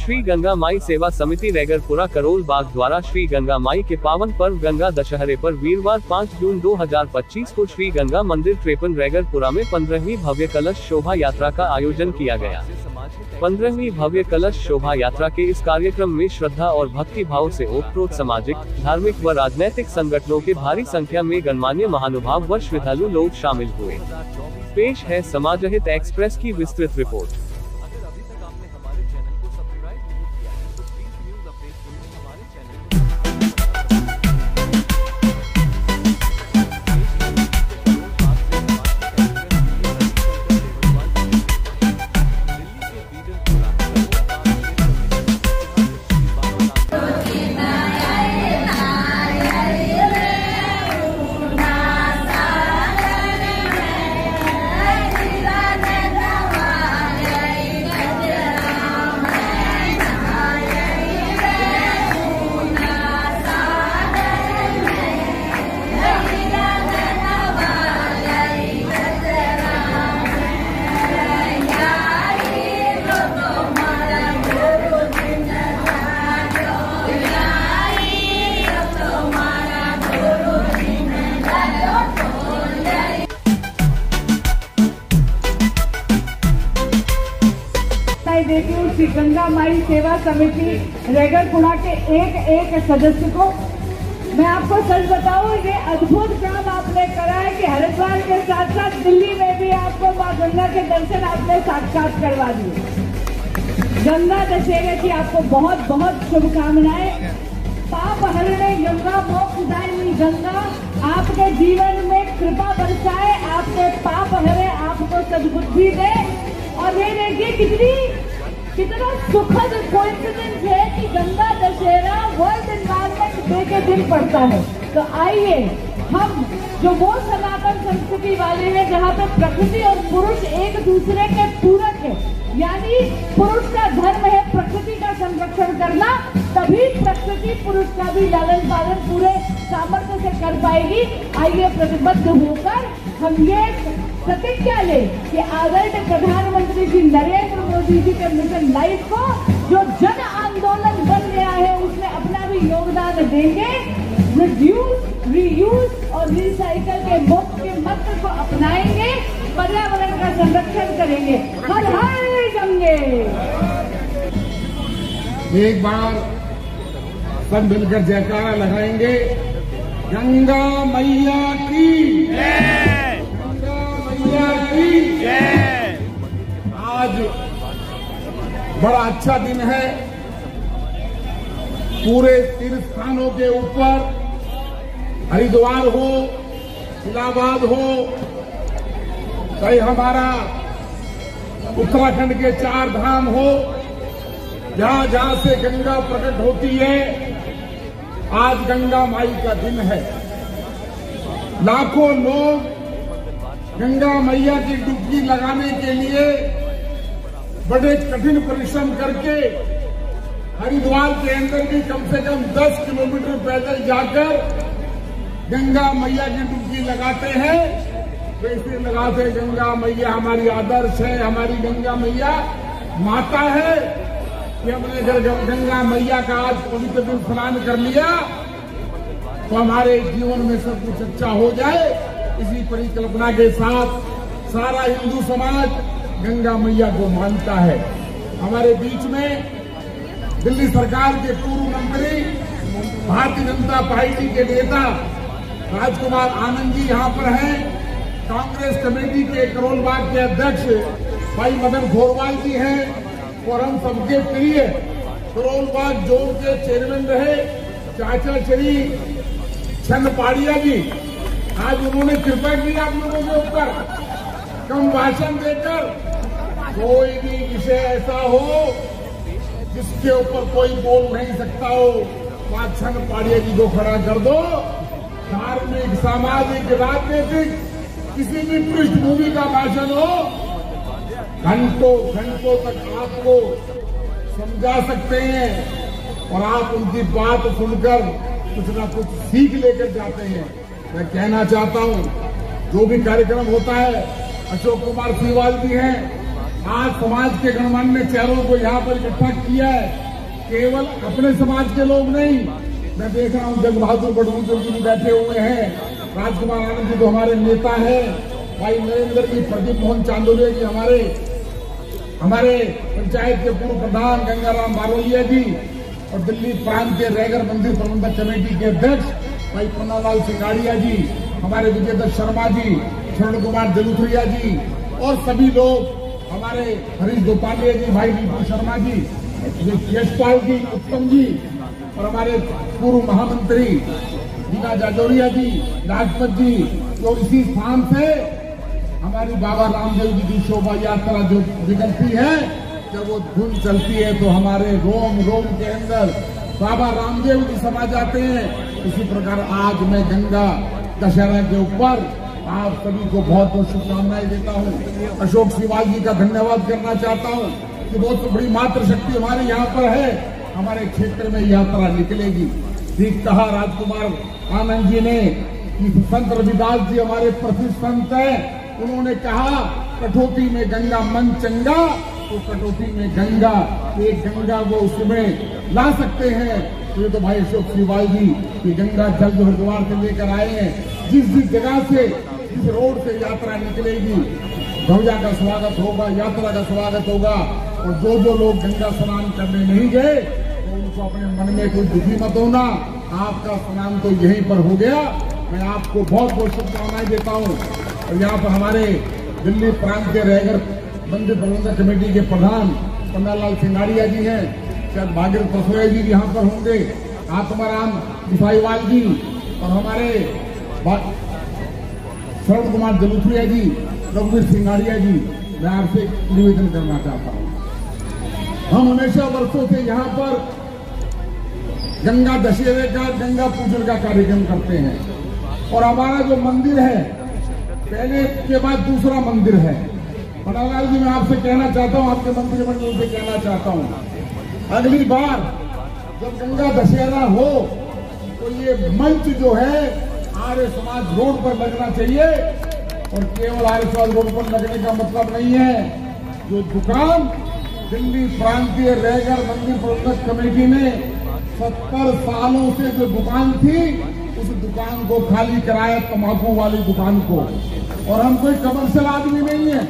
श्री गंगा माई सेवा समिति रैगरपुरा करोल बाग द्वारा श्री गंगा माई के पावन पर्व गंगा दशहरे पर वीरवार 5 जून 2025 को श्री गंगा मंदिर 53 रैगरपुरा में 15वीं भव्य कलश शोभा यात्रा का आयोजन किया गया। 15वीं भव्य कलश शोभा यात्रा के इस कार्यक्रम में श्रद्धा और भक्ति भाव से ओतप्रोत सामाजिक, धार्मिक व राजनैतिक संगठनों के भारी संख्या में गणमान्य महानुभाव व श्रद्धालु लोग शामिल हुए। पेश है समाजहित एक्सप्रेस की विस्तृत रिपोर्ट। देती हूँ श्री गंगा माई सेवा समिति रैगरपुरा के एक सदस्य को। मैं आपको सच बताऊं, ये अद्भुत काम आपने करा है कि हरिद्वार के साथ साथ दिल्ली में भी आपको माँ गंगा के दर्शन आपने साक्षात करवा दिए। गंगा दशहरे की आपको बहुत बहुत शुभकामनाएं। पाप हरणे गंगा, मोक्षदायिनी गंगा आपके जीवन में कृपा बरसाए, आपके पाप हरे, आपको सद्बुद्धि दे। और ये देखिए कितना सुखद कोइंसिडेंस है कि Ganga Dussehra world environment day के दिन पड़ता है। तो आइए हम जो वो सनातन संस्कृति वाले हैं जहाँ पे प्रकृति और पुरुष एक दूसरे के पूरक है, यानी पुरुष का धर्म है प्रकृति का संरक्षण करना, तभी प्रकृति पुरुष का भी लालन पालन पूरे सामर्थ्य से कर पाएगी। आइए प्रतिबद्ध होकर हम ये प्रतिज्ञा ले कि आदरणीय प्रधानमंत्री जी नरेंद्र मोदी जी के मिशन लाइफ को जो जन आंदोलन बन गया है उसमें अपना भी योगदान देंगे। रिड्यूस, रीयूज और रिसाइकल के मोक्ष के मंत्र को अपनाएंगे, पर्यावरण का संरक्षण करेंगे। हर हर गंगे। एक बार सब मिलकर जयकारा लगाएंगे, गंगा मैया की जय, गंगा मैया की जय। आज बड़ा अच्छा दिन है। पूरे तीर्थ स्थानों के ऊपर हरिद्वार हो, इलाहाबाद हो, चाहे हमारा उत्तराखंड के 4 धाम हो, जहां जहां से गंगा प्रकट होती है, आज गंगा माई का दिन है। लाखों लोग गंगा मैया की डुबकी लगाने के लिए बड़े कठिन परिश्रम करके हरिद्वार के अंदर भी कम से कम 10 किलोमीटर पैदल जाकर गंगा मैया की डुबकी लगाते हैं। कैसे लगाते? गंगा मैया हमारी आदर्श है, हमारी गंगा मैया माता है कि हमने अगर गंगा मैया का आज पवित्र दिन स्नान कर लिया तो हमारे जीवन में सब कुछ अच्छा हो जाए। इसी परिकल्पना के साथ सारा हिंदू समाज गंगा मैया को मानता है। हमारे बीच में दिल्ली सरकार के पूर्व मंत्री, भारतीय जनता पार्टी के नेता राजकुमार आनंद जी यहाँ पर हैं। कांग्रेस कमेटी के करोल बाग के अध्यक्ष भाई मदन घोरवाल जी हैं और हम सबके प्रिय करोल बाग जोन के चेयरमैन रहे चाचा श्री छन्न पाड़िया जी। आज उन्होंने कृपा की आप लोगों के ऊपर कम भाषण देकर कोई भी विषय ऐसा हो जिसके ऊपर कोई बोल नहीं सकता हो, छन्न पाड़िया जी को खड़ा कर दो। धार्मिक, सामाजिक, राजनीतिक किसी भी पृष्ठभूमि का भाषण हो, घंटों घंटों तक आपको समझा सकते हैं और आप उनकी बात सुनकर कुछ ना कुछ सीख लेकर जाते हैं। मैं कहना चाहता हूं, जो भी कार्यक्रम होता है, अशोक कुमार सीवाल जी हैं, आज समाज के गणमान्य चेहरों को यहाँ पर इकट्ठा किया है, केवल अपने समाज के लोग नहीं। मैं देख रहा हूँ जग बहादुर बड़गुजर जी भी बैठे हुए हैं, राजकुमार आनंद जी तो हमारे नेता हैं, भाई नरेंद्र जी, प्रदीप मोहन चांदोलिया जी हमारे पंचायत के पूर्व प्रधान, गंगाराम बारोलिया जी, और दिल्ली प्रांत के रैगर मंदिर प्रबंधक कमेटी के अध्यक्ष भाई पन्नालाल सिंगाड़िया जी, हमारे विजयदत्त शर्मा जी, शरण कुमार जलूथरिया जी, और सभी लोग, हमारे हरीश दोपालिया जी, भाई विपुल शर्मा जी, यशपाल जी, उत्तम जी, और हमारे पूर्व महामंत्री रीना जाजौरिया जी, लाजपत जी, तो इसी स्थान से हमारी बाबा रामदेव जी की शोभा यात्रा जो निकलती है, जब वो धुन चलती है तो हमारे रोम रोम के अंदर बाबा रामदेव जी समा जाते हैं। उसी प्रकार आज मैं गंगा दशहरा के ऊपर आप सभी को बहुत बहुत शुभकामनाएं देता हूँ। अशोक सिवाल जी का धन्यवाद करना चाहता हूँ कि बहुत बड़ी मातृशक्ति हमारे यहाँ पर है, हमारे क्षेत्र में यात्रा निकलेगी। ठीक कहा राजकुमार आनंद जी ने कि संत रविदास जी हमारे प्रसिद्ध संत हैं, उन्होंने कहा कटौती में गंगा मन चंगा, तो कटौती में गंगा, एक गंगा को उसमें ला सकते हैं। तो ये तो भाई अशोक सिवाल जी ये गंगा जल जो हरिद्वार से लेकर आए हैं, जिस जिस जगह से जिस रोड से यात्रा निकलेगी, ध्वजा का स्वागत होगा, यात्रा का स्वागत होगा। और जो लोग गंगा स्नान करने नहीं गए तो उनको अपने मन में कोई दुखी मत होना, आपका स्नान तो यहीं पर हो गया। मैं आपको बहुत बहुत शुभकामनाएं देता हूँ। और यहाँ पर हमारे दिल्ली प्रांत के रैगर मंदिर प्रबंधक कमेटी के प्रधान पन्नालाल सिंगाड़िया जी हैं, शायद भागीरथ पसोया जी यहाँ पर होंगे, आत्माराम दिफाईवाल जी, और हमारे शरण कुमार जलूथरिया जी, रघुवीर सिंगाड़िया जी। मैं आपसे निवेदन करना चाहता हूँ, हम हमेशा वर्षों से यहाँ पर गंगा दशहरे का, गंगा पूजन का कार्यक्रम करते हैं। और हमारा जो मंदिर है, पहले के बाद दूसरा मंदिर है। पन्नालाल जी, मैं आपसे कहना चाहता हूँ, आपके मंत्रिमंडल से कहना चाहता हूँ, अगली बार जब गंगा दशहरा हो तो ये मंच जो है आर्य समाज रोड पर लगना चाहिए। और केवल आर्य समाज रोड पर लगने का मतलब नहीं है, जो दुकान दिल्ली प्रांतीय रैगर मंदिर प्रबंधक कमेटी ने 70 सालों से जो दुकान थी, उस दुकान को खाली कराया, तंबाकू वाली दुकान को। और हम कोई कमर्शियल आदमी नहीं है,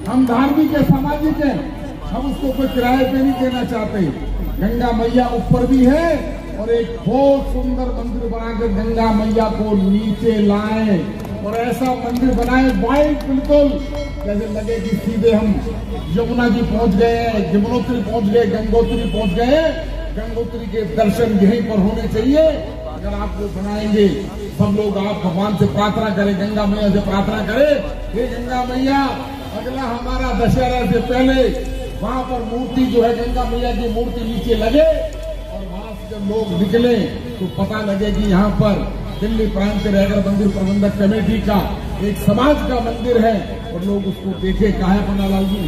हम धार्मिक है, सामाजिक है, हम उसको कोई किराए पे नहीं देना चाहते। गंगा मैया ऊपर भी है और एक बहुत सुंदर मंदिर बनाकर गंगा मैया को नीचे लाए और ऐसा मंदिर बनाए वाइट, बिल्कुल जैसे लगे कि सीधे हम यमुना जी पहुंच गए, यमुनोत्री पहुंच गए, गंगोत्री पहुंच गए। गंगोत्री के दर्शन यहीं पर होने चाहिए। अगर आप लोग बनाएंगे, सब लोग आप भगवान से प्रार्थना करें, गंगा मैया से प्रार्थना करें, हे गंगा मैया, अगला हमारा दशहरा से पहले वहां पर मूर्ति जो है, गंगा मैया की मूर्ति नीचे लगे और वहां से जब लोग निकले तो पता लगे कि यहाँ पर दिल्ली प्रांत रैगर मंदिर प्रबंधक कमेटी का एक समाज का मंदिर है और लोग उसको देखे। कहा है पन्नालाल जी,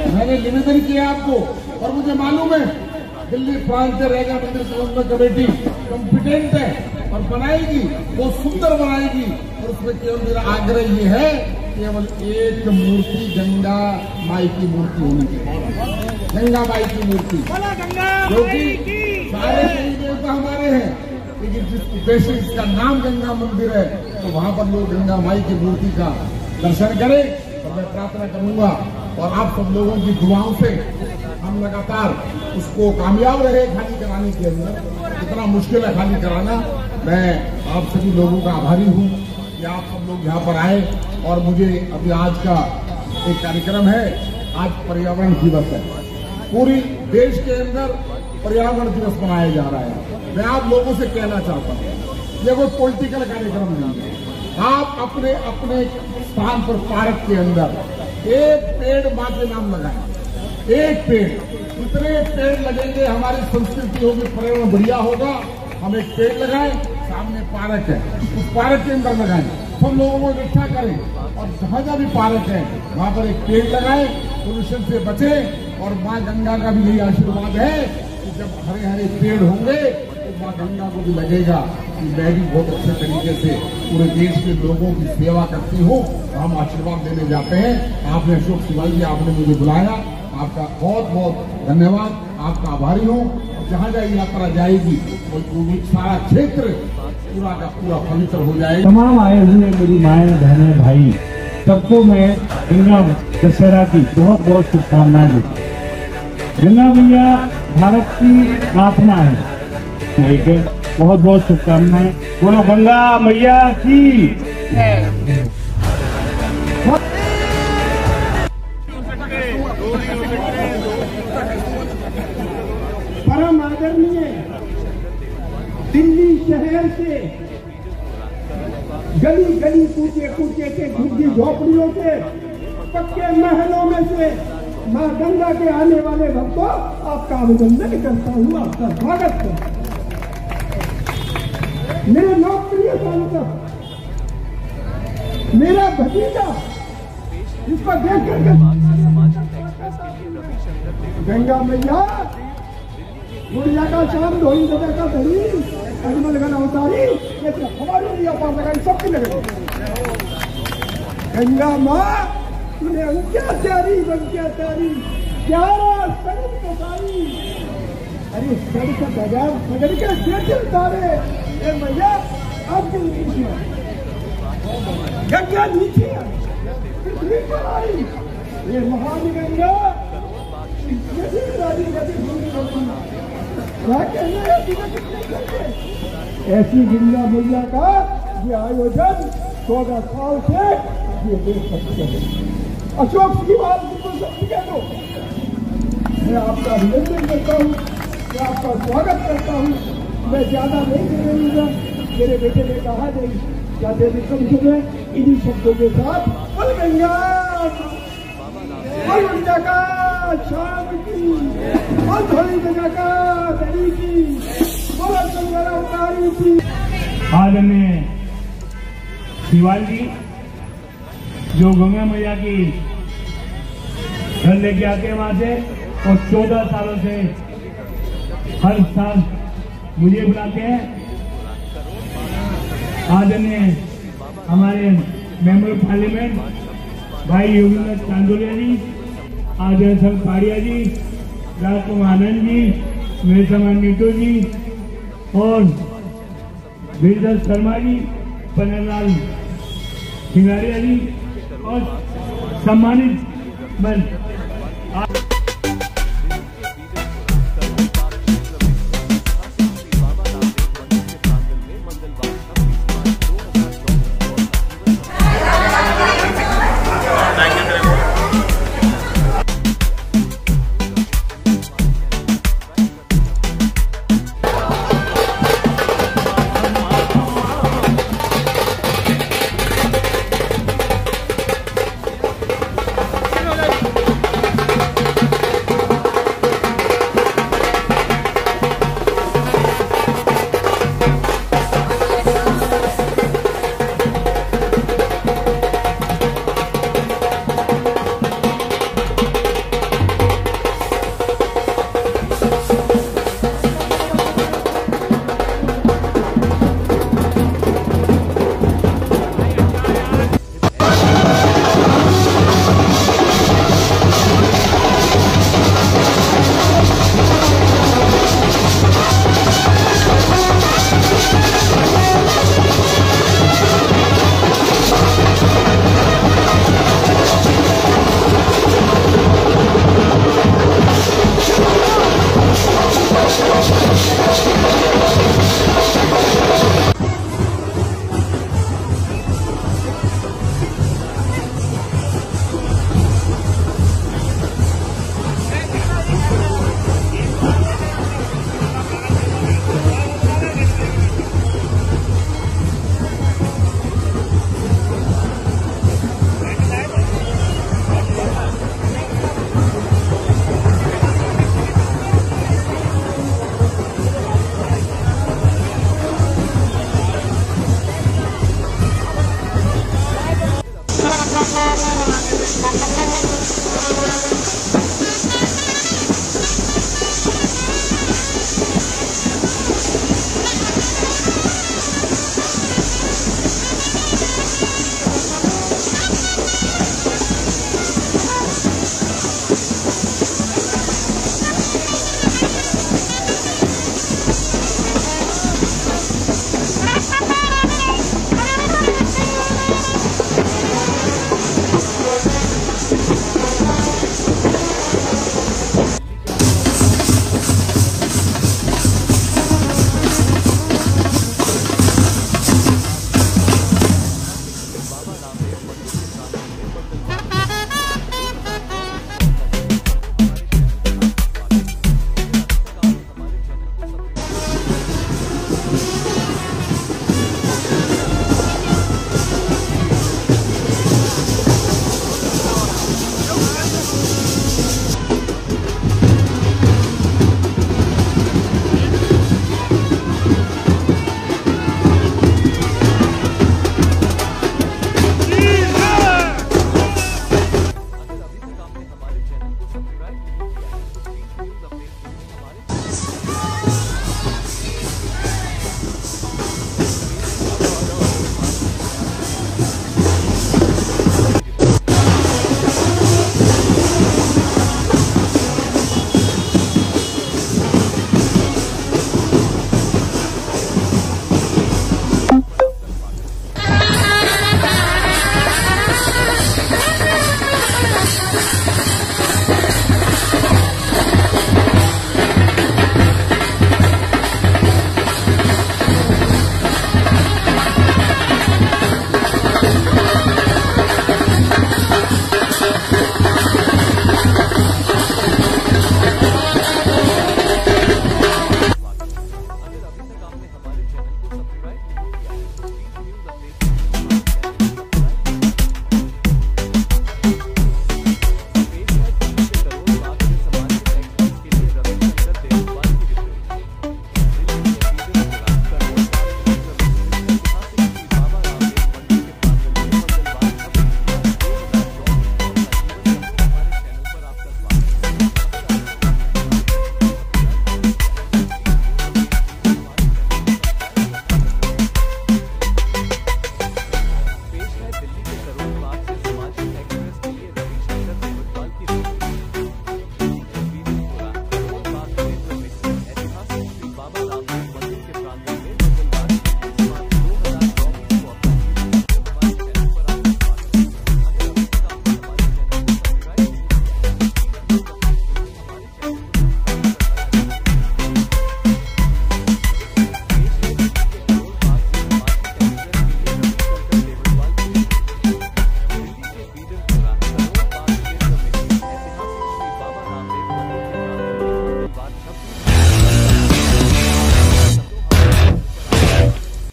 मैंने निवेदन किया आपको और मुझे मालूम है दिल्ली प्रांत रैगर मंदिर प्रबंधक कमेटी कॉम्पिटेंट है और बनाएगी, बहुत सुंदर बनाएगी। और उसमें केवल मेरा आग्रह ये है, केवल एक मूर्ति गंगा माई की मूर्ति होनी चाहिए, गंगा माई की मूर्ति, जो कि सारे देवी देवता हमारे हैं, लेकिन जिस उद्देश्य इसका नाम गंगा मंदिर है, तो वहां पर लोग गंगा माई की मूर्ति का दर्शन करें। और मैं प्रार्थना करूंगा और आप सब लोगों की दुआओं से हम लगातार उसको कामयाब रहे खाली कराने के अंदर। इतना मुश्किल है खाली कराना। मैं आप सभी लोगों का आभारी हूँ कि आप सब लोग यहाँ पर आए। और मुझे अभी आज का एक कार्यक्रम है, आज पर्यावरण दिवस है, पूरी देश के अंदर पर्यावरण दिवस मनाया जा रहा है। मैं आप लोगों से कहना चाहता हूँ, ये कोई पॉलिटिकल कार्यक्रम नहीं है। आप अपने अपने स्थान पर पार्क के अंदर एक पेड़ माँ के नाम लगाएं, एक पेड़, इतने पेड़ लगेंगे हमारी संस्कृति होगी, पर्यावरण बढ़िया होगा। हम एक पेड़ लगाएं, सामने पार्क है, उस पार्क के अंदर लगाएं, सब लोगों को इकट्ठा करें और जहां जहां भी पार्क है वहां पर एक पेड़ लगाएं, पोल्यूशन से बचें। और माँ गंगा का भी यही आशीर्वाद है कि जब हरे हरे पेड़ होंगे तो माँ गंगा को भी लगेगा कि मैं भी बहुत अच्छे तरीके से पूरे देश के लोगों की सेवा करती हूँ। हम आशीर्वाद देने जाते हैं। आपने अशोक सिवाल जी, आपने मुझे बुलाया, आपका बहुत बहुत धन्यवाद, आपका आभारी हूँ। जहाँ जहाँ यात्रा जाएगी वो सारा क्षेत्र पूरा का पूरा पवित्र हो जाएगा। तमाम आए हुए मेरी माएँ, बहनें, भाई, सबको मैं गंगा दशहरा की बहुत बहुत शुभकामनाएं देता हूँ। गंगा मैया भारत की प्रार्थना है, बहुत बहुत शुभकामनाएं। बोलो गंगा मैया की। परम आदरणीय दिल्ली शहर से गली गली कूचे कूचे के झुग्गी झोपड़ियों से पक्के महलों में से मां गंगा के आने वाले भक्तों, आपका अभिनंदन करता हूँ, आपका स्वागत करता हूँ। मेरे लोकप्रिय सांसद, मेरा भतीजा, इसको देख करके गंगा मैया गुड़िया का शाम धोई जगह का धरी अजमल गला उतारी, ये तो हमारी लिया पार लगाई, सबकी लगाई। गंगा माँ तूने अत्याचारी अत्याचारी 11 सड़क पसारी, अरे सड़क बगैर नगर के स्टेशन तारे, ये मैया आपकी नीचे गंगा नीचे पृथ्वी पर आई, ये महान गंगा ऐसी गंगा मैया का ये आयोजन 14 साल से ये देख सकते हैं। अशोक की बात बिल्कुल सत्य कह दो। मैं आपका अभिनंदन करता हूँ, मैं आपका स्वागत करता हूँ। मैं ज्यादा नहीं करूँगा, मेरे बेटे ने कहा नहीं जाते भी कम सुने इन्हीं शब्दों के साथ बोल गंगा का शाम की और थोड़ी जगह का दरी की बहुत सुंदर उतारी थी। आदरणीय शिवाल जी जो गंगा मैया की घर लेके आते हैं वहां से, और 14 सालों से हर साल मुझे बुलाते हैं। आदरणीय हमारे मेंबर पार्लियामेंट भाई योगेंद्र चांदोलिया जी, आजय संघ पाड़िया जी, राजकुमार आनंद जी, मेरे समान नीटू जी और वीरदर शर्मा जी, पन्नालाल सिंगारिया जी और सम्मानित